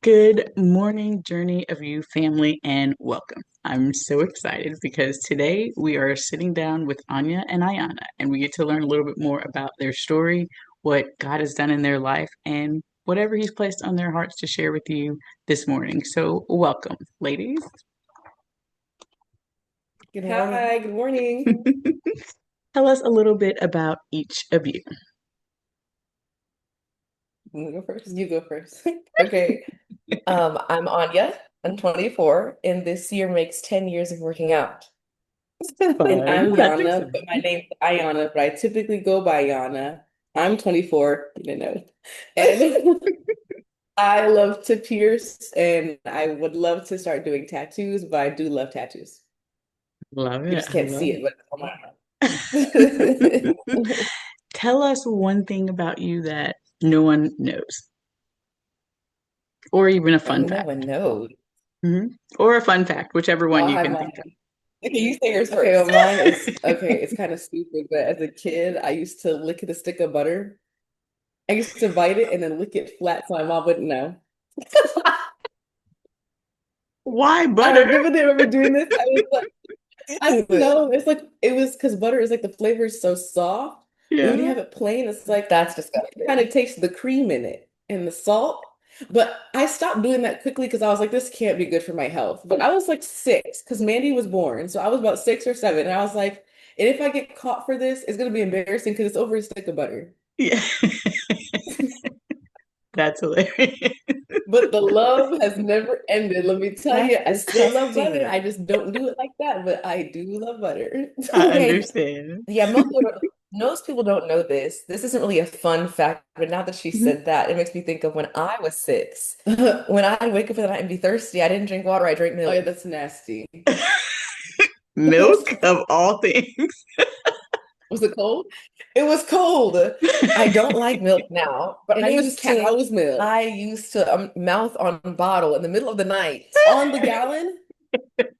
Good morning, Journey of You family, and welcome. I'm so excited because today we are sitting down with Anya and Aiyanna, and we get to learn a little bit more about their story, what God has done in their life, and whatever He's placed on their hearts to share with you this morning. So, welcome, ladies. Good morning. Hi, good morning. Tell us a little bit about each of you. You go first. You go first. Okay. I'm Anya. I'm 24, and this year makes 10 years of working out. And Fun. I'm That's Yana, but my exciting. name's Aiyanna, but I typically go by Yana. I'm 24, you didn't know. And I love to pierce, and I would love to start doing tattoos, but I do love tattoos. Love You it. just I can't love see it, but it's on my it. arm. Tell us one thing about you that no one knows, or even a fun No fact. one knows. hmm Or a fun fact, whichever Well, one I'll you have can think of. mine. Okay, you say yours Okay, well, first. mine is okay, it's kind of stupid, but as a kid, I used to lick the stick of butter. I used to bite it and then lick it flat so my mom wouldn't know. Why I butter? vividly remember doing this. I was like, I don't Ew. know. It's like it was because butter is like the flavor is so soft. And when you Yeah. have it plain, it's like That's you kind disgusting. of taste the cream in it and the salt. But I stopped doing that quickly because I was like, this can't be good for my health. But I was like 6 because Mandy was born. So I was about 6 or 7. And I was like, and if I get caught for this, it's gonna be embarrassing because it's over a stick of butter. Yeah. That's hilarious. But the love has never ended. Let me tell That's you, I still love butter. disgusting. I just don't do it like that, but I do love butter. I Okay, understand. yeah, most people don't know this. This isn't really a fun fact, but now that she Mhm. said that, it makes me think of when I was 6. When I'd wake up in the night and be thirsty, I didn't drink water, I drank Oh yeah, milk. that's nasty. Milk of all things. Was it cold? It was cold. I don't like milk now, but And it was cow's milk I used to mouth on bottle in the middle of the night on the gallon.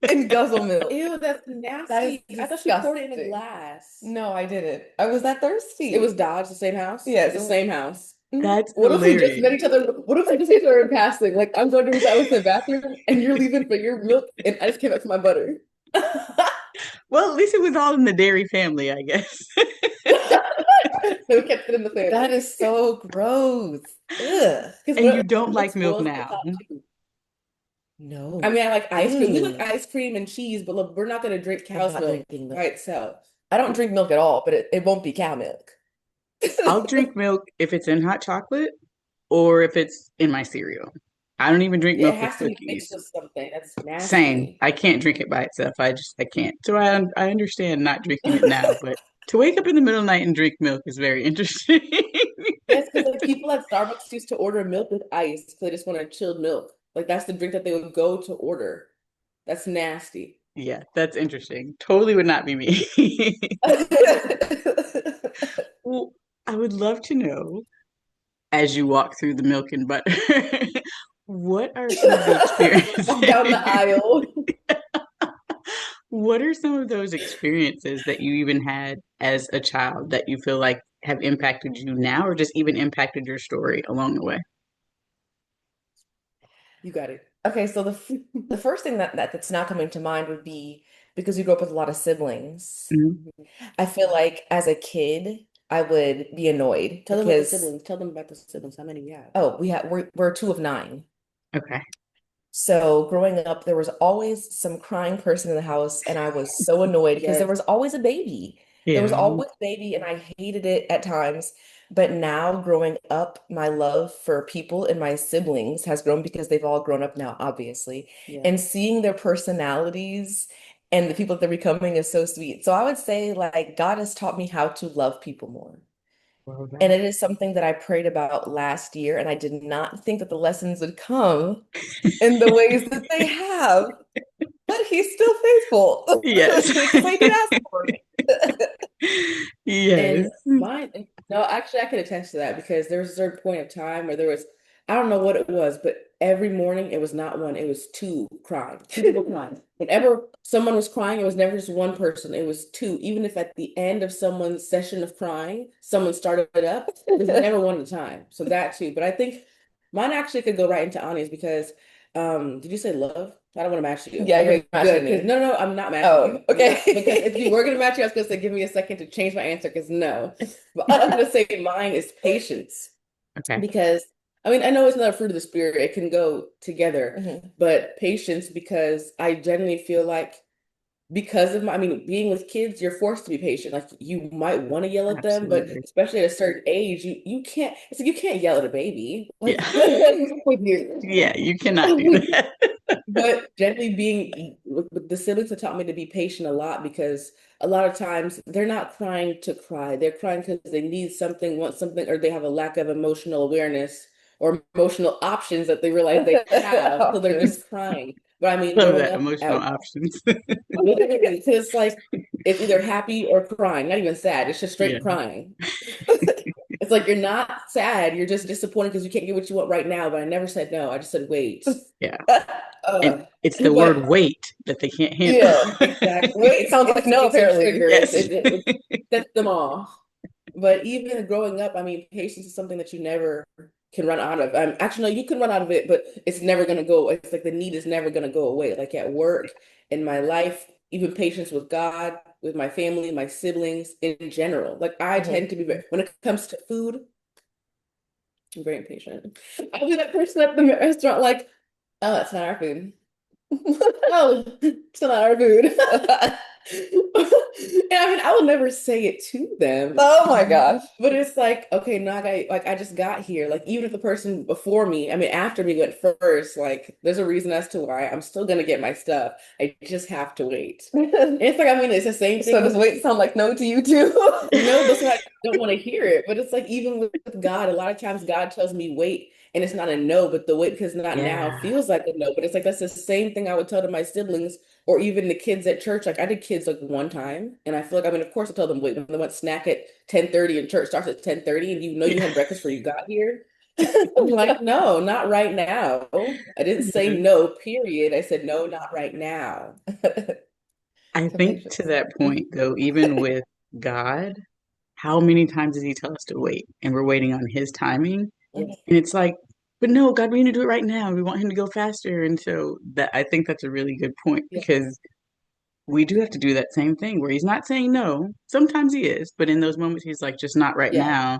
and guzzle milk. Ew, that's That is nasty. I thought you poured it in a disgusting. glass. No, I didn't. I was that It was thirsty. Dodge, the same house? Yes. The same house. That's What if we just met hilarious. each other? What if we just met each other in passing? Like I'm going to reach out to the bathroom and you're leaving for your milk and I just came back for my butter. Well, at least it was all in the dairy family, I guess. So we kept it in the That family. is so gross. Ugh. Because And you what don't milk like milk spoils the now. top two. I No. mean, I like ice cream. We like Mm. ice cream and cheese, but look, we're not gonna drink I'm cow's not milk drinking by milk. itself. I don't drink milk at all, but it won't be cow milk. I'll drink milk if it's in hot chocolate or if it's in my cereal. I don't even drink It milk with has to be mixed cookies. with something. That's Same. nasty. I can't drink it by itself. I can't. So I understand not drinking it now, but to wake up in the middle of the night and drink milk is very interesting. Yes, because like people at Starbucks used to order milk with ice because they just wanted chilled milk. Like that's the drink that they would go to order. That's nasty. Yeah, that's interesting. Totally would not be me. Well, I would love to know as you walk through the milk and butter, what are some of the experiences? Walk down the aisle. What are some of those experiences that you even had as a child that you feel like have impacted you now or just even impacted your story along the way? You got it. Okay, so the first thing that's not coming to mind would be because we grew up with a lot of siblings. Mhm. I feel like as a kid, I would be annoyed Tell them about the because siblings. Tell them about the siblings. How many you have? we're two of nine. Okay. So growing up, there was always some crying person in the house, and I was so annoyed because there Yes. was always a baby. There was Yeah. always a baby, and I hated it at times. But now, growing up, my love for people and my siblings has grown because they've all grown up now, obviously. Yeah. And seeing their personalities and the people that they're becoming is so sweet. So I would say, like, God has taught me how to love people more. Well, And that. it is something that I prayed about last year, and I did not think that the lessons would come in the ways that they have. But he's still faithful Yes. because I did ask for it. Yes. And mine, no, actually, I can attest to that because there was a certain point of time where there was I don't know what it was, but every morning it was not one, it was two crying, two people crying. Whenever someone was crying, it was never just one person, it was two. Even if at the end of someone's session of crying, someone started it up, it was never one at a time. So that too. But I think mine actually could go right into Anya's because did you say love? I don't want to match you. Yeah, you're Okay, matching good. Because me. no, I'm not matching Oh, you. okay. Because if you were gonna match you, I was gonna say give me a second to change my answer because no. But I'm gonna say mine is patience Okay. because I mean I know it's not a fruit of the spirit, it can go together, Mhm. but patience because I generally feel like because of my, I mean, being with kids, you're forced to be patient. Like you might want to yell at them, but Absolutely. especially at a certain age, you can't. It's like you can't yell at a baby. Yeah. Like what's wrong with you? Yeah, you cannot do that. But generally, being with the siblings have taught me to be patient a lot because a lot of times they're not crying to cry. They're crying because they need something, want something, or they have a lack of emotional awareness or emotional options that they realize they have. So they're Options. just crying. But I mean, Love growing that up emotional at options. literally, because like it's either happy or crying, not even sad. It's just Yeah. straight crying. It's like you're not sad, you're just disappointed because you can't get what you want right now. But I never said no. I just said wait. Yeah. And Uh, it's the word but wait that they can't handle. Yeah. exactly, Wait, sounds like it's no, it's a apparently. trigger. Yes. It sets them off. But even growing up, I mean, patience is something that you never can run out of. Actually, no, you can run out of it, but it's never going to go away. It's like the need is never going to go away. Like at work, in my life, even patience with God, with my family, my siblings, in general. Like I Mhm. tend to be very, when it comes to food, I'm very impatient. I'll be that person at the restaurant, like, oh, that's not our food. Oh, it's not our food. And I mean, I will never say it to them, Oh my gosh. but it's like, okay, now I just got here. Like, even if the person before me, I mean, after me went first, like, there's a reason as to why I'm still gonna get my stuff. I just have to wait. And it's like, I mean, it's the same So thing does with wait sound like no to you too? no, that's why I don't want to hear it. But it's like even with God, a lot of times God tells me wait, and it's not a no, but the wait because not now Yeah. feels like a no. But it's like that's the same thing I would tell to my siblings or even the kids at church. Like I did kids like one time, and I feel like I mean, of course, I tell them wait when they want snack at 10:30 and church starts at 10:30, and you know you Yeah. had breakfast before you got here. I'm like, no, not right now. I didn't say Yeah. no, period. I said no, not right now. I So think to patience. that point, though, even with God, how many times does He tell us to wait? And we're waiting on His timing. Yes. And it's like, but no, God, we need to do it right now. We want Him to go faster. And so that I think that's a really good point Yeah. because we do have to do that same thing where He's not saying no. Sometimes He is, but in those moments, He's like, just not right Yeah. now.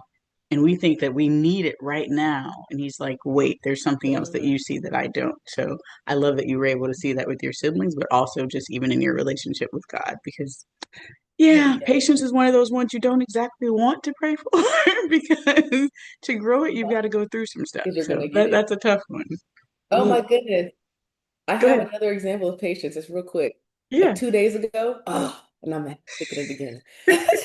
And we think that we need it right now. And He's like, wait, there's something else that Mhm. you see that I don't. So I love that you were able to see that with your siblings, but also just even in your relationship with God because yeah, Yeah. patience is one of those ones you don't exactly want to pray for because to grow it, you've got to go through some stuff. Because you're So gonna get it. that's a tough one. Oh Ooh, my goodness. I go have ahead. another example of patience. It's real quick. Like Yeah. 2 days ago, oh, and I'm thinking it again.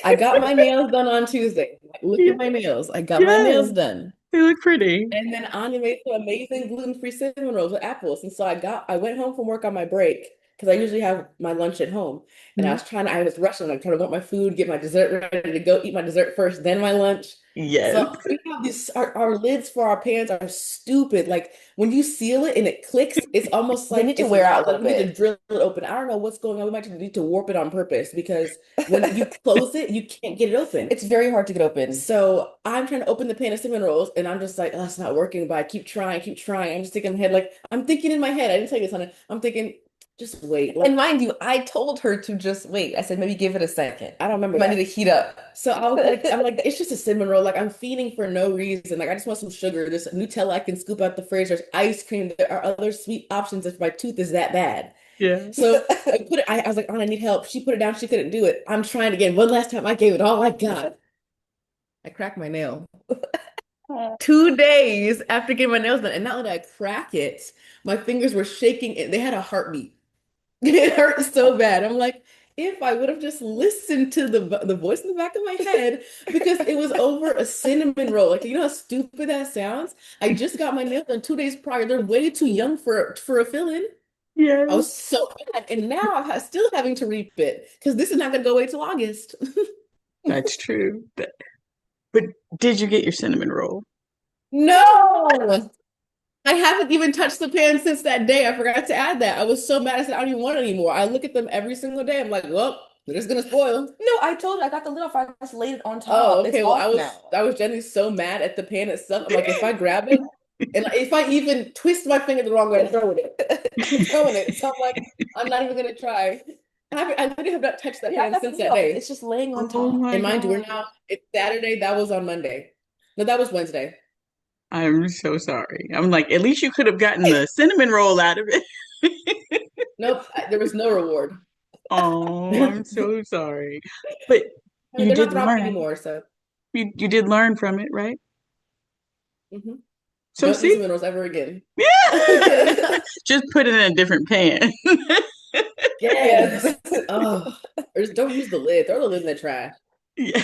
I got my nails done on Tuesday. Like, look Yeah. at my nails. I got my Yeah. nails done. They look pretty. And then Anya made some amazing gluten-free cinnamon rolls with apples. And so I went home from work on my break because I usually have my lunch at home. And Mhm. I was rushing. I'm trying to want my food, get my dessert ready to go, eat my dessert first, then my lunch. Yes. So we have this, our lids for our pans are stupid. Like when you seal it and it clicks, it's almost They like need to it's wear out a like little we need to bit. drill it open. I don't know what's going on. We might need to warp it on purpose because when you close it, you can't get it open. It's very hard to get open. So I'm trying to open the pan of cinnamon rolls, and I'm just like, oh, it's not working. But I keep trying, keep trying. I'm just thinking in my head, like I'm thinking in my head. I didn't tell you this, honey. I'm thinking, just wait. And Like mind you, I told her to just wait. I said maybe give it a second. I don't remember It might need to that. heat up. So I was like, I'm like, it's just a cinnamon roll. Like I'm feeding for no reason. Like I just want some sugar. There's Nutella I can scoop out the fridge. There's ice cream. There are other sweet options if my tooth is that bad. Yeah. So I put it. I was like, oh, I need help. She put it down. She couldn't do it. I'm trying again. One last time. I gave it all I got. I cracked my nail. 2 days after getting my nails done, and not only did I crack it, my fingers were shaking and they had a heartbeat. It hurt so bad. I'm like, if I would have just listened to the voice in the back of my head, because it was over a cinnamon roll. Like, you know how stupid that sounds? I just got my nails done 2 days prior. They're way too young for a fill-in. I was Yes. so mad, and now still having to reap it because this is not gonna go away till August. That's true. But did you get your cinnamon roll? No. I haven't even touched the pan since that day. I forgot to add that. I was so mad. I said, I don't even want it anymore. I look at them every single day. I'm like, well, they're just gonna spoil. No, I told you I got the lid off. I just laid it on Oh, top. It's okay. Well, off now. I was genuinely so mad at the pan itself. I'm like, if I grab it and if I even twist my finger the wrong way, I'm throwing it. I'm throwing it. So I'm like, I'm not even gonna try. I literally have not touched that Yeah, I pan got the since lid that off. day. It's just laying on Oh top. my And mind you, we're God. now it's Saturday. That was on Monday. No, that was Wednesday. I'm so sorry. I'm like, at least you could have gotten the cinnamon roll out of it. Nope, there was no reward. Oh, I'm I so sorry. But mean, you they're not did throbbing learn. anymore, so You did learn from it, right? mhm. So Don't use see? the minerals ever again. Yeah. Just put it in a different pan. Yes. Yes. Oh, or just don't use the lid. Throw the lid in the trash. Yeah.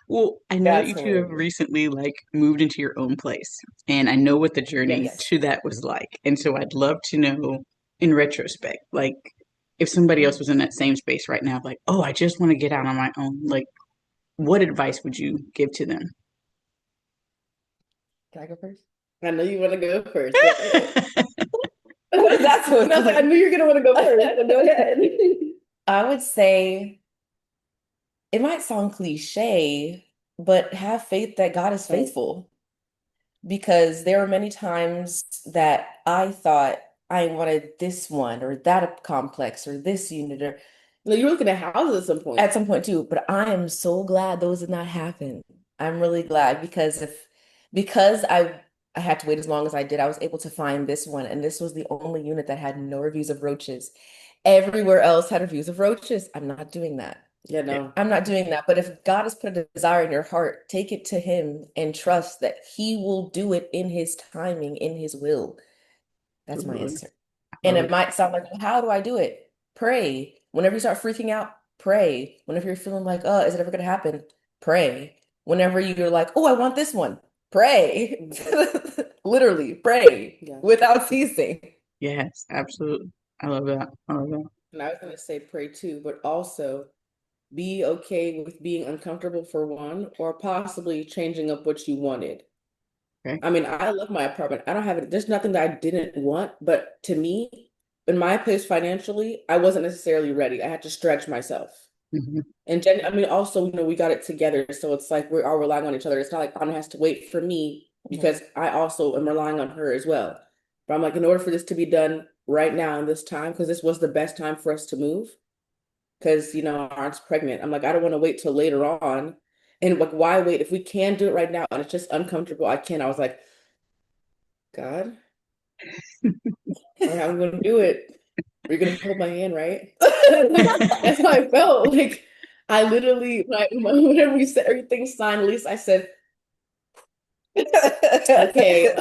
Well, I know that That's you two have hilarious. recently like moved into your own place, and I know what the journey Yes. Yes. to that was like. And so I'd love to know in retrospect, like if somebody else Mhm. was in that same space right now, like, oh, I just want to get out on my own, like what advice would you give to them? Can I go first? I know you want to go first. Go ahead. That's what No, I knew you were gonna want to go first. So go ahead. I would say it might sound cliche, but have faith that God is faithful. Because there were many times that I thought I wanted this one or that complex or this unit or No, you were looking at houses at some point. at some point too, but I am so glad those did not happen. I'm really glad because because I had to wait as long as I did, I was able to find this one, and this was the only unit that had no reviews of roaches. Everywhere else had reviews of roaches. I'm not doing that. Yeah, Yeah, no. I'm not doing that. But if God has put a desire in your heart, take it to Him and trust that He will do it in His timing, in His will. That's my absolutely. answer. I And love it it. might sound like, well, how do I do it? Pray. Whenever you start freaking out, pray. Whenever you're feeling like, oh, is it ever going to happen? Pray. Whenever you're like, oh, I want this one, pray. Literally, pray Yeah. without ceasing. Yes, absolutely. I love that. I love that. And I was gonna say pray too, but also be okay with being uncomfortable for one, or possibly changing up what you wanted. Okay. I mean, I love my apartment. I don't have it. There's nothing that I didn't want, but to me, in my place financially, I wasn't necessarily ready. I had to stretch myself. Hmm. And I mean, also, we got it together, so it's like we're all relying on each other. It's not like Anna has to wait for me Mhm. because I also am relying on her as well. But I'm like, in order for this to be done right now in this time, because this was the best time for us to move, because our aunt's pregnant. I'm like, I don't want to wait till later on. And like, why wait? If we can do it right now and it's just uncomfortable, I can. I was like, God, all right, I'm gonna do it. You're gonna hold my hand, right? That's how I felt. Like I literally, like whenever we said everything signed, at least I said, okay,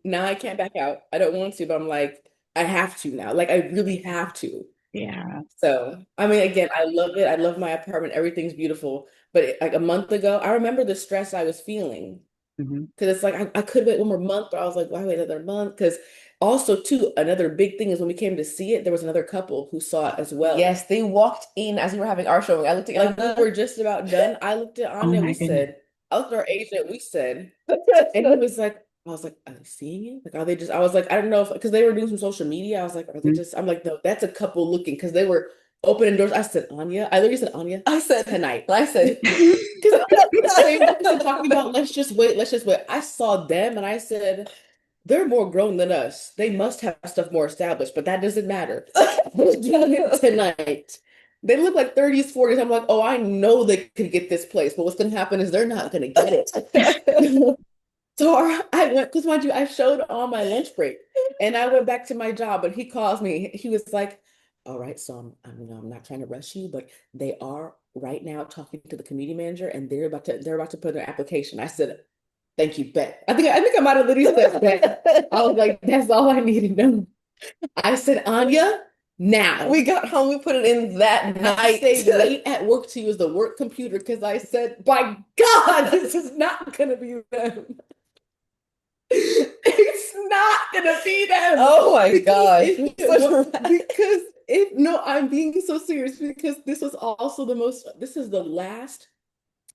now I can't back out. I don't want to, but I'm like, I have to now. Like I really have to. Yeah. So, I mean, again, I love it. I love my apartment. Everything's beautiful. But like a month ago, I remember the stress I was feeling. Hmm. Because it's like I could wait one more month, but I was like, why wait another month? Because also, too, another big thing is when we came to see it, there was another couple who saw it as well. Yes, they walked in as we were having our showing. I looked at Like we Yana. were just about done. I looked at Oh Anya, we my goodness. said, I looked at our agent, we said, and he was like, I was like, are they seeing it? Like, are they just, I was like, I don't know if, because they were doing some social media. I was like, are they Mhm. just, I'm like, no, that's a couple looking, because they were opening doors. I said, Anya, I literally said, Anya, I said, tonight. I said, Because the same person talking about, let's just wait, let's just wait. I saw them and I said, they're more grown than us. They must have stuff more established, but that doesn't matter. We're doing it tonight. They look like 30s, 40s. I'm like, oh, I know they could get this place, but what's going to happen is they're not going to get it. So I went, because mind you, I showed on my lunch break and I went back to my job, and he calls me. He was like, all right, so I'm not trying to rush you, but they are right now talking to the community manager and they're about to put their application. I said, thank you, bet. I think I might have literally said bet. I was like, that's all I need to know. I said, Anya, now. we got home, we put it in that I night. stayed late at work to use the work computer because I said, by God, this is not gonna be them. It's not gonna be them. Oh my Because gosh. if it So was, dramatic. because if no, I'm being so serious because this is the last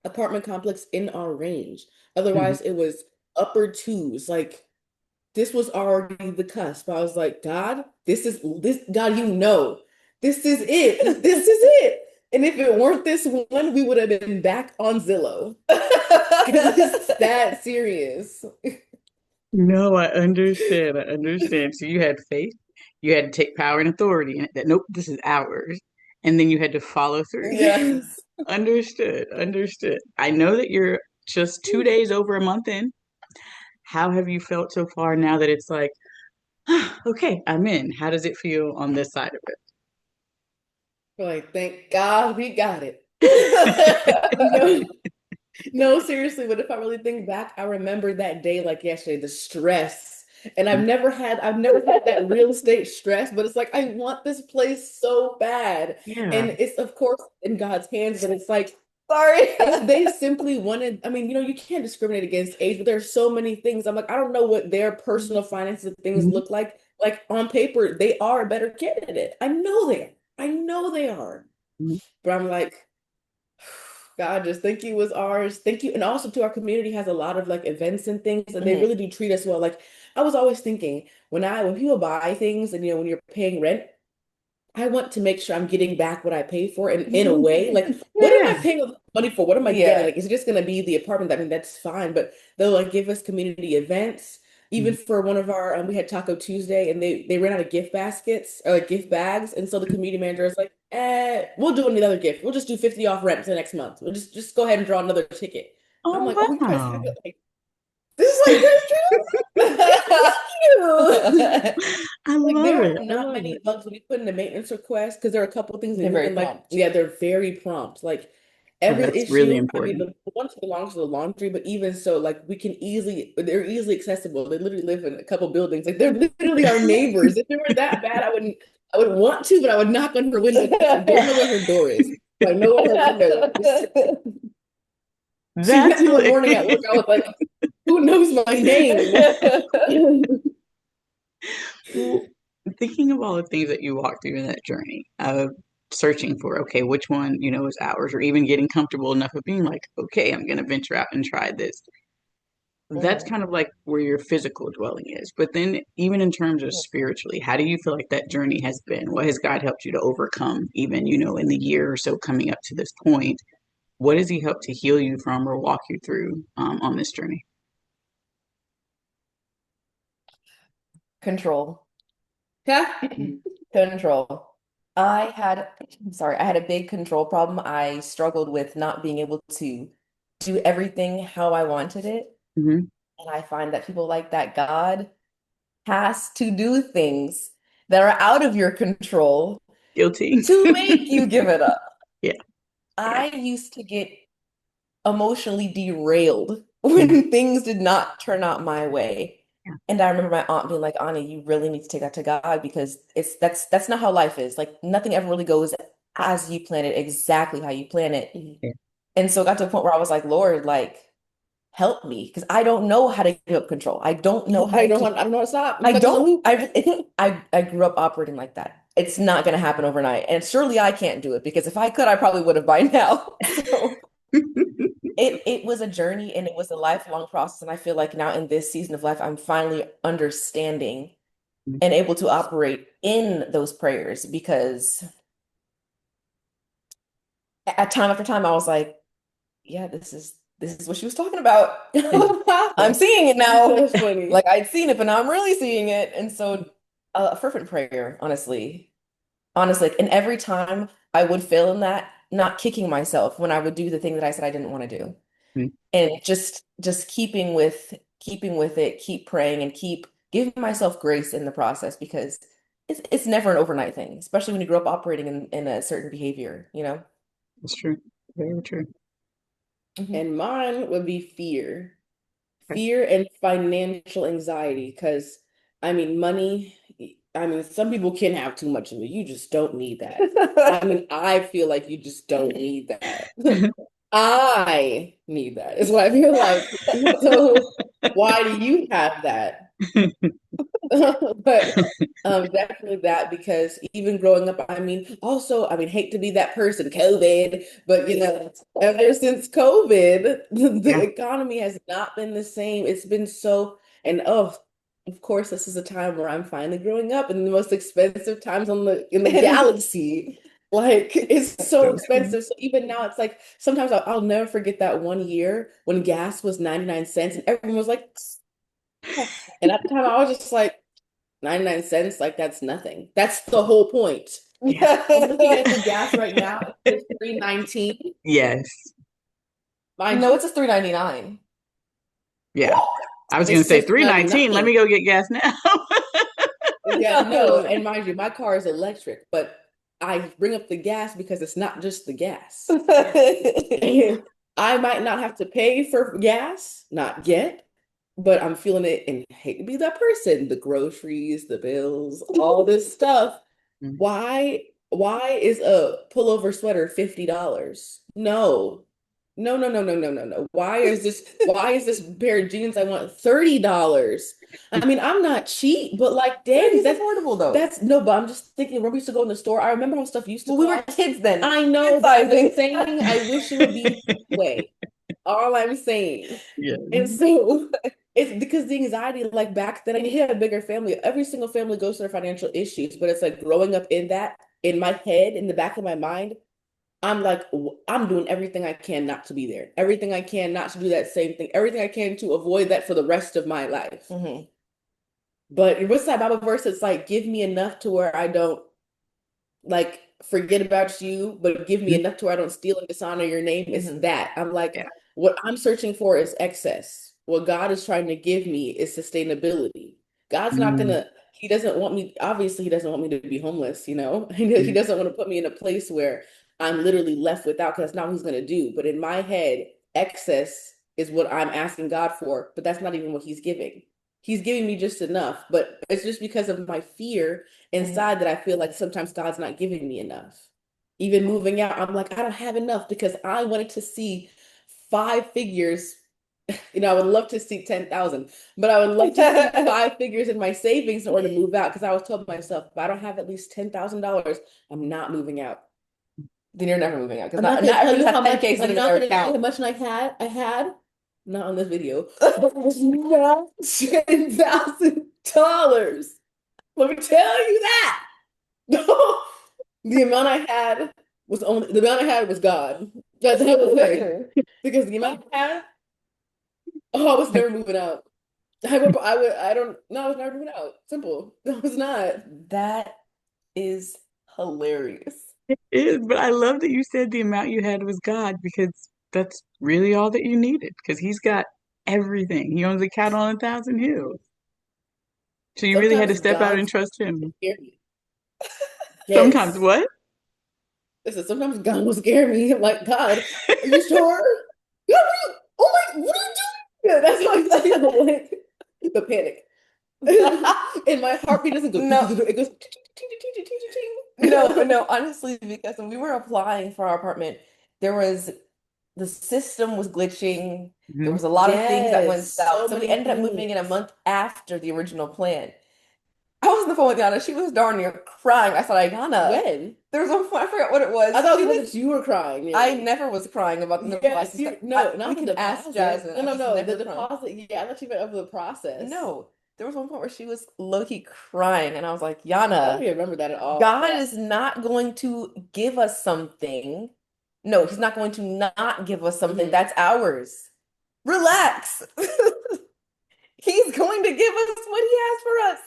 apartment complex in our range. Mhm. Otherwise, it was upper twos. Like this was already the cusp. I was like, God, this God, this is it. This is it. And if it weren't this one, we would have been back on Zillow. Because it's that serious. No, I understand. I understand. So you had faith, you had to take power and authority in it that nope, this is ours. And then you had to follow through. Yes. Understood. Understood. I know that you're just 2 days over a month in. How have you felt so far now that it's like, okay, I'm in? How does it feel on this side of Like, thank God we got it. it? No, no, seriously, but if I really think back, I remember that day like yesterday, the stress. And I've never had that real estate stress, but it's like I want this place so bad. Yeah. And it's of course in God's hands, but it's like Sorry. if they simply wanted, I mean, you can't discriminate against age, but there's so many things. I'm like, I don't know what their personal finances and things Mhm. look like. Like on paper, they are a better candidate. I know they are. I know they are. Mhm. But I'm like, God, just thank you was ours. Thank you. And also too, our community has a lot of like events and things, and they Mhm. really do treat us well. Like I was always thinking when people buy things and when you're paying rent, I want to make sure I'm getting back what I paid for and in a way. Like, what am I Yeah. paying money for? What am I getting? Yeah. Like, is it just gonna be the apartment? I mean, that's fine, but they'll like give us community events. Even Mhm. for one of our we had Taco Tuesday and they ran out of gift baskets or like gift bags. And so the community manager is like, we'll do another gift. We'll just do 50 off rent for the next month. We'll just go ahead and draw another ticket. I'm Oh, like, oh, you guys have wow. it like this is like thank you. I Like love there it. are I not love many it. bugs when you put in a maintenance request because there are a couple of things that They're you very can like. prompt. Yeah, they're very prompt. Like Oh, every that's really issue. I mean, important. the ones that belongs to the laundry, but even so, like they're easily accessible. They literally live in a couple buildings. Like they're literally our neighbors. If they were that bad, I would want to, but I would knock on her window. I don't know where her door is. But I know where her window is. She met That's me one hilarious. morning at work. I was like, who knows my name? Well, thinking of all the things that you walked through in that journey of searching for, okay, which one, is ours, or even getting comfortable enough of being like, okay, I'm going to venture out and try this. That's Mhm. kind of like where your physical dwelling is. But then, even in terms of spiritually, how do you feel like that journey has been? What has God helped you to overcome, even, in the year or so coming up to this point? What has He helped to heal you from or walk you through on this journey? Control. Yeah. Control. I had a big control problem. I struggled with not being able to do everything how I wanted it. Hmm. And I find that people like that God has to do things that are out of your control Guilty. to make you give it up. Yeah. Yeah. I used to get emotionally derailed Mhm. when things did not turn out my way. Yeah. And I remember my aunt being like, Anya, you really need to take that to God because that's not how life is. Like nothing ever really goes as you plan it, exactly how you plan it. Yeah. And so it got to a point where I was like, Lord, like, help me because I don't know how to give up control. I don't know how I to don't keep want I don't know how to stop. I'm I stuck in the don't. loop. I grew up operating like that. It's not going to happen overnight, and surely I can't do it because if I could, I probably would have by now. So it was a journey and it was a lifelong process, and I feel like now in this season of life, I'm finally understanding and able to operate in those prayers because at time after time, I was like, yeah, this is what she was talking about. I'm seeing it now. That's funny. Like I'd seen it, but now I'm really seeing it, and so a fervent prayer, honestly. Honestly, and every time I would fail in that, not kicking myself when I would do the thing that I said I didn't want to do. And just keeping with it, keep praying and keep giving myself grace in the process because it's never an overnight thing, especially when you grow up operating in a certain behavior, you know? That's true. Very true. Mhm. And mine would be fear. Okay. Fear and financial anxiety. Because, I mean, money, I mean, some people can have too much of it. You just don't need that. I mean, I feel like you just don't need that. I need that, is what I feel like. So, why do you have that? But definitely that because even growing up, I mean, also, I mean, hate to be that person, COVID, but ever since COVID, the Yeah. economy has not been the same. It's been so, and oh, of course, this is a time where I'm finally growing up in the most expensive times on the in the galaxy. Like it's so So true. expensive. So even now, it's like sometimes I'll never forget that one year when gas was 99 cents and everyone was like, and at the time I was just like, 99 cents, like that's nothing. That's the whole point. Yeah. I'm looking at the gas right now. It's 3.19. Yes. Mind No, you, it's just 3.99. Yeah. I was it gonna say says 319. Let 3.99. me go get gas now. Yeah, no, No. and mind you, my car is electric, but I bring up the gas because it's not just the gas. And I might not have to pay for gas, not yet, but I'm feeling it and hate to be that person. The groceries, the bills, all this stuff. Mm. Why is a pullover sweater $50? No. No, no, no, no, no, no, no. Why is this pair of jeans I want $30? I mean, I'm not cheap, but like, dang, 30's that's affordable though. that's no, but I'm just thinking when we used to go in the store, I remember how stuff used to Well, we were cost. kids then. I know, Kid but I'm just sizing. saying I wish it would be that way. All I'm saying. Yeah. And so it's because the anxiety, like back then, I had a bigger family. Every single family goes through their financial issues, but it's like growing up in that, in my head, in the back of my mind, I'm like, I'm doing everything I can not to be there. Everything I can not to do that same thing. Everything I can to avoid that for the rest of my life. Hmm. But what's that Bible verse? It's like, give me enough to where I don't like forget about you, but give me enough to where I don't steal and dishonor your name. It's Hmm. that. I'm like, Yeah. what I'm searching for is excess. What God is trying to give me is sustainability. God's not Mm. gonna, he doesn't want me, obviously, he doesn't want me to be homeless, you know? He Mm. doesn't want to put me in a place where I'm literally left without, because that's not what he's gonna do. But in my head, excess is what I'm asking God for, but that's not even what he's giving. He's giving me just enough, but it's just because of my fear Hmm. inside that I feel like sometimes God's not giving me enough. Even moving out, I'm like, I don't have enough because I wanted to see five figures. I would love to see 10,000, but I would love to see five figures in my savings in order to move out because I was told myself, if I don't have at least $10,000, I'm not moving out. Then you're never moving out because I'm not not, going to not tell everybody you has how much, 10K I'm sitting in not their going to tell you account. how much I had, not on this video, but it was not $10,000. Let me tell you that. The amount I had was God. That's how I would say. Because the amount I had, I was never moving out. I don't, no, I was never moving out. Simple. I was not. That is hilarious. It is, but I love that you said the amount you had was God because that's really all that you needed because He's got everything. He owns a cattle on 1,000 hills. So you really had to Sometimes step out and God trust will Him. scare me. Sometimes Yes. what? Listen, sometimes God will scare me. I'm like, God, are you sure? God, oh my, what are you doing? Yeah, that's how I feel. Like, the panic. And my heartbeat doesn't go, No, it goes, ting, ting, ting, ting, ting, no, ting, ting. no, honestly, because when we were applying for our apartment, there was the system was glitching. There Hmm. was a lot of things that went Yes, south. so So we many ended up moving in a things. month after the original plan. I was on the phone with Yana. She was darn near crying. I said, Ayana, When? there was one point, I forgot what it I was. thought She it was was, that you were crying, I nearly. never was crying about the Yes, process. you no, We not the can ask deposit. Jasmine. No, I no, just no. The never cried. deposit. Yeah, I thought you meant of the process. No, there was one point where she was low-key crying, and I was like, I don't Yana, even remember that at all. God is not going to give us something. No, He's not going to not give us something Mhm. that's ours. Relax. He's going to give us what He has for us.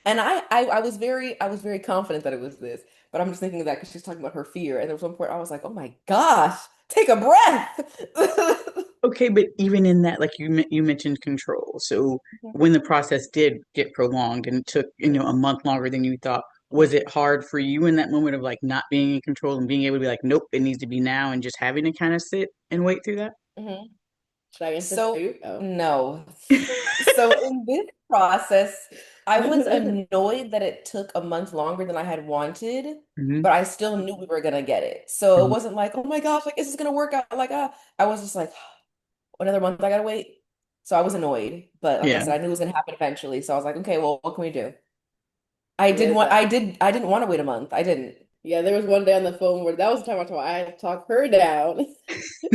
And I was very confident that it was this. But I'm just thinking of that because she's talking about her fear. And there was one point I was like, oh my gosh, take a breath. Okay, but even in that, like you mentioned control. So when the process did get prolonged and it took, a month longer than you thought, was it hard for you in that moment of like not being in control and being able to be like, nope, it needs to be now and just having to kind of sit and wait through that? Mhm. Should I answer for So, you? Oh. no. So in this process, I was annoyed that it took a month longer than I had wanted, Hmm. but I still knew we were gonna get it. So it Hmm. wasn't like, oh my gosh, like is this gonna work out? Like, I was just like, another month I gotta wait. So I was annoyed, but like I Yeah. said, I knew it was gonna happen eventually. So I was like, okay, well, what can we do? Yeah, I didn't want to wait a month. I didn't. Yeah, there was one day on the phone where that was the time I had to talk her down.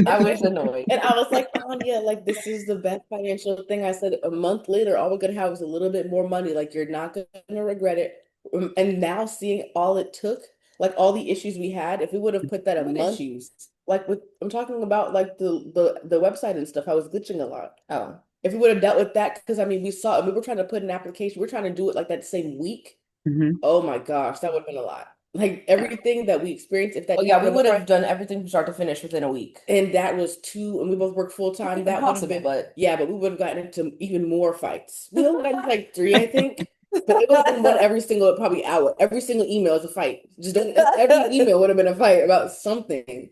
I was annoyed. And I was like, Anya, like this is the best financial thing. I said a month later, all we're gonna have is a little bit more money. Like you're not gonna regret it. And now seeing all it took, like all the issues we had, if we would have put that a What month, issues? like with I'm talking about like the website and stuff, I was glitching a lot. Oh. If we would have dealt with that, because I mean we saw it, we were trying to put an application, we are trying to do it like that same week. Hmm. Oh my gosh, that would have been a lot. Like Yeah. everything that we experienced, if that Oh yeah, we happened would before, have done everything from start to finish within a week. and that was two, and we both worked full time. That would have Impossible, been, but yeah, but we would have gotten into even more fights. We only got into like three, I think, but it would have been one every single probably hour. Every single email is a fight. Just don't, every email would have been a fight about something.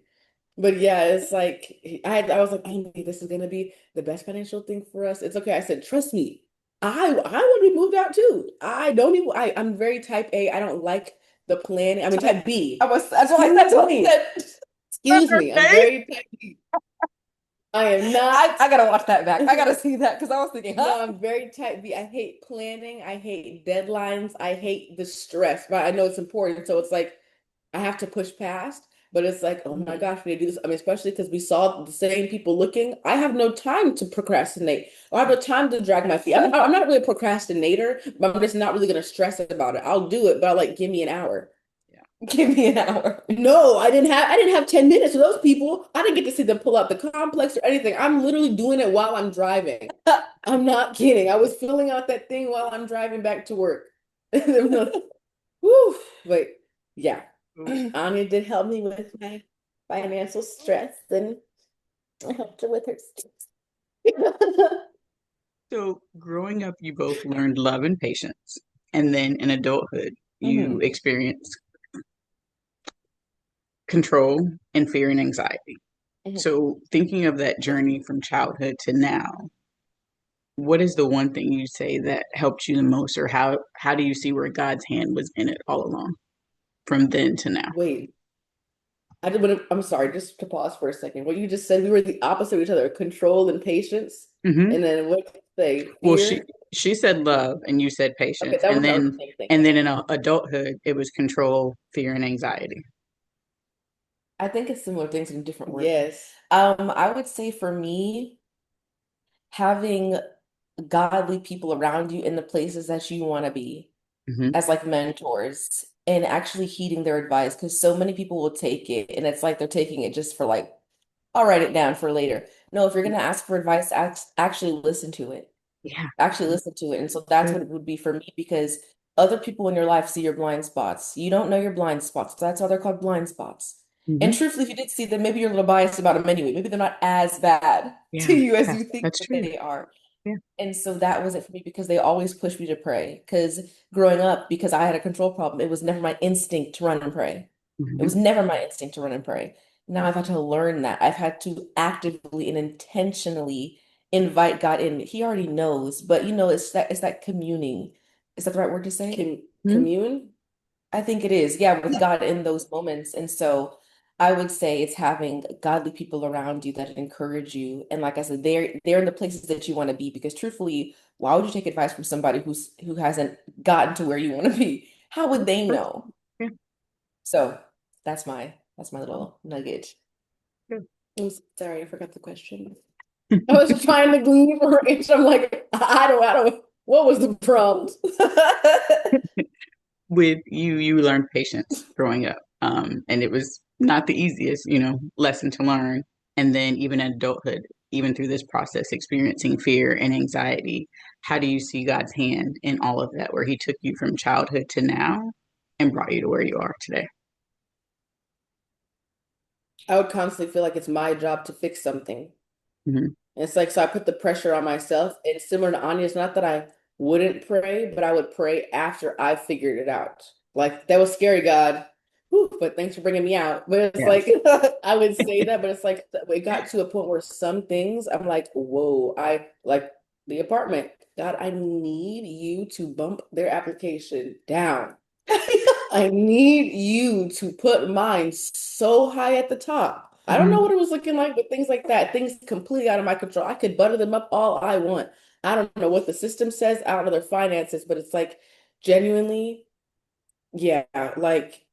But yeah, it's like I was like, Amy, this is gonna be the best financial thing for us. It's okay. I said, trust me, I want to be moved out too. I don't even I'm very type A. I don't like the planning. I mean type I B. was that's Excuse what I me. said. Excuse me. I'm Hey, very type B. I am not. I gotta watch that back. I gotta see that because I was thinking, huh? No, I'm very type B. I hate planning. I hate deadlines. I hate the stress, but I know it's important. So it's like I have to push past. But it's like, oh my Mhm. gosh, we need to do this. I mean, especially because we saw the same people looking. I have no time to procrastinate. Or I have no time to drag my feet. I'm not really a procrastinator, but I'm just not really gonna stress about it. I'll do it, but I'll like give me an hour. yeah. Give me an hour. No, I didn't have 10 minutes for those people. I didn't get to see them pull out the complex or anything. I'm literally doing it while I'm driving. I'm not kidding. I was filling out that thing while I'm driving back to work. Whew. But yeah, Anya did help me with my financial stress and I helped her with her stress. So, growing up, you both learned love and patience, and then in adulthood, you Mhm. experienced control and fear and anxiety. Mhm. So, thinking of that journey from childhood to now, what is the one thing you say that helped you the most, or how do you see where God's hand was in it all along from then to now? Wait, I did want to, I'm sorry, just to pause for a second. What you just said, we were the opposite of each other, control and patience. Hmm. And then what did you say? Well, she Fear? she said love, and you said Okay, patience, that and was that was then the same thing. and then Okay. in adulthood, it was control, fear, and anxiety. I think it's similar things in different words. Yes. I would say for me, having godly people around you in the places that you want to be Hmm. as like mentors and actually heeding their advice because so many people will take it and it's like they're taking it just for like, I'll write it down for later. No, if you're going to ask for advice, actually listen to it. Yeah. Actually listen to it. And so that's Good. what it would be for me because other people in your life see your blind spots. You don't know your blind spots. That's why they're called blind spots. And Hmm. truthfully, if you did see them, maybe you're a little biased about them anyway. Maybe they're not as bad to Yeah, you as yeah, you think that's that true. they are. Yeah. And so that was it for me because they always pushed me to pray. Because growing up, because I had a control problem, it was never my instinct to run and pray. It was Hmm. never my instinct to run and pray. Now I've had to learn that. I've had to actively and intentionally invite God in. He already knows, but it's that communing. Is that the right word to say? Commune? I think it is. Yeah, with God in those moments. And so I would say it's having godly people around you that encourage you. And like I said, they're in the places that you want to be because truthfully, why would you take advice from somebody who hasn't gotten to where you want to be? How would they know? Yeah. So that's my little nugget. Yeah. I'm sorry, I forgot the question. I was trying to glean for her answer. I'm like, I don't, what was the prompt? With you learned patience growing up, and it was not the easiest, lesson to learn. And then even in adulthood, even through this process, experiencing fear and anxiety, how do you see God's hand in all of that, where He took you from childhood to now and brought you to where you are today? I would constantly feel like it's my job to fix something. Hmm. And it's like, so I put the pressure on myself. It's similar to Anya. It's not that I wouldn't pray, but I would pray after I figured it out. Like, that was scary, God. Whew, but thanks for bringing me out. But it's Yeah. like, I would say that, but it's like, it got to a point where some things I'm like, whoa, I like the apartment. God, I need you to bump their application down. I need you to put mine so high at the top. I don't know Hmm. what it was looking like, but things like that, things completely out of my control. I could butter them up all I want. I don't know what the system says. I don't know their finances, but it's like genuinely, yeah, like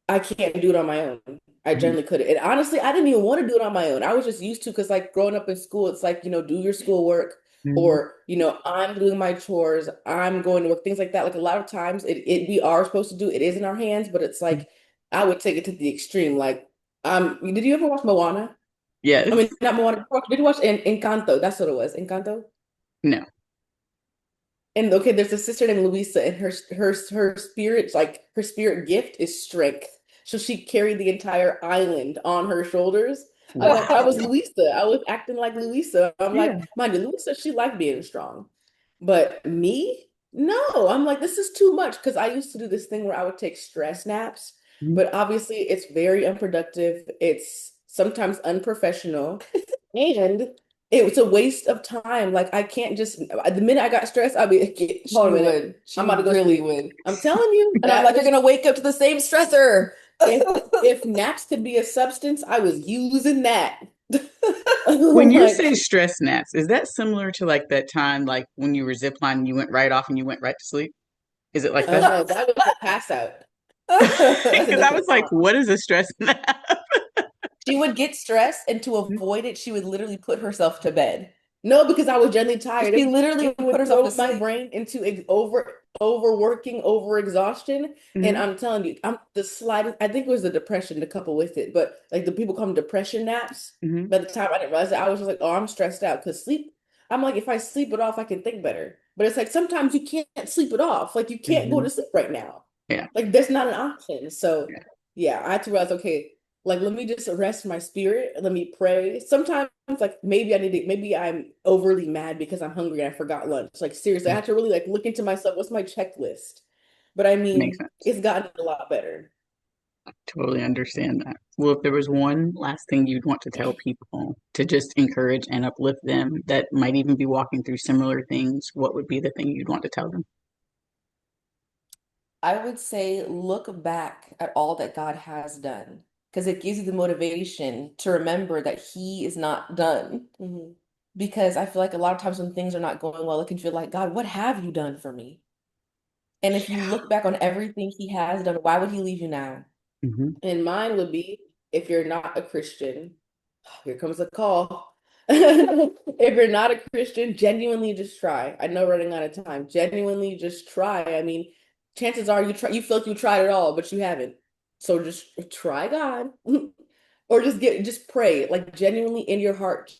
I can't do it on my own. I Mhm. generally couldn't. And honestly, I didn't even want to do it on my own. I was just used to because like growing up in school, it's like, do your schoolwork Mhm. or, I'm doing my chores, I'm going to work, things like that. Like a lot of times it we are supposed to do it is in our hands, but it's like I would take it to the extreme. Like, did you ever watch Moana? I Yes. mean, not Moana. Did you watch Encanto? That's what it was. Encanto. No. And okay, there's a sister named Luisa, and her spirit, like her spirit gift is strength. So she carried the entire island on her shoulders. I'm like, I was Wow. Luisa. I was acting like Luisa. I'm like, Yeah. mind you, Luisa, she liked being strong. But me, no. I'm like, this is too much. Because I used to do this thing where I would take stress naps, Mhm. but obviously it's very unproductive. It's sometimes unprofessional. And it was a waste of time. Like I can't just the minute I got stressed, I'll be like, hold on a She minute. would. She I'm about to go really sleep. would. I'm telling you, And I'm that like, you're was gonna wake up to the same stressor. if naps could be a substance, I was using that. When you Like, say stress naps, is that similar to like that time, like when you were ziplining, you went right off and you went right to sleep? Is it like that? that was a pass out. That's a Because I was different like, song. what is a stress nap? She would get stressed, and to avoid it, she would literally put herself to bed. No, because I was generally tired. She literally It would put would herself to throw my sleep. brain into overworking, overexhaustion. And Mhm. I'm telling you, I'm the slightest, I think it was the depression to couple with it, but like the people call them depression naps. Mhm. By the time I didn't realize it, I was just like, oh, I'm stressed out because sleep. I'm like, if I sleep it off, I can think better. But it's like sometimes you can't sleep it off. Like you can't go Mhm. to sleep right now. Yeah. Like that's not an option. So Yeah. yeah, I had to realize, okay, like let me just rest my spirit. Let me pray. Sometimes like maybe I'm overly mad because I'm hungry and I forgot lunch. Like seriously, I Mhm. had to really like look into myself. What's my checklist? But I Makes mean, sense. it's gotten a lot better. Totally understand that. Well, if there was one last thing you'd want to tell people to just encourage and uplift them that might even be walking through similar things, what would be the thing you'd want to tell them? I would say look back at all that God has done because it gives you the motivation to remember that He is not done. Mhm. Because I feel like a lot of times when things are not going well, it can feel like, God, what have you done for me? And if you look back on everything He has done, why would He leave you now? Hmm. And mine would be if you're not a Christian, here comes a call. If you're not a Christian, genuinely just try. I know running out of time. Genuinely just try. I mean, chances are you feel like you tried it all, but you haven't. So just try God. Or just pray, like genuinely in your heart,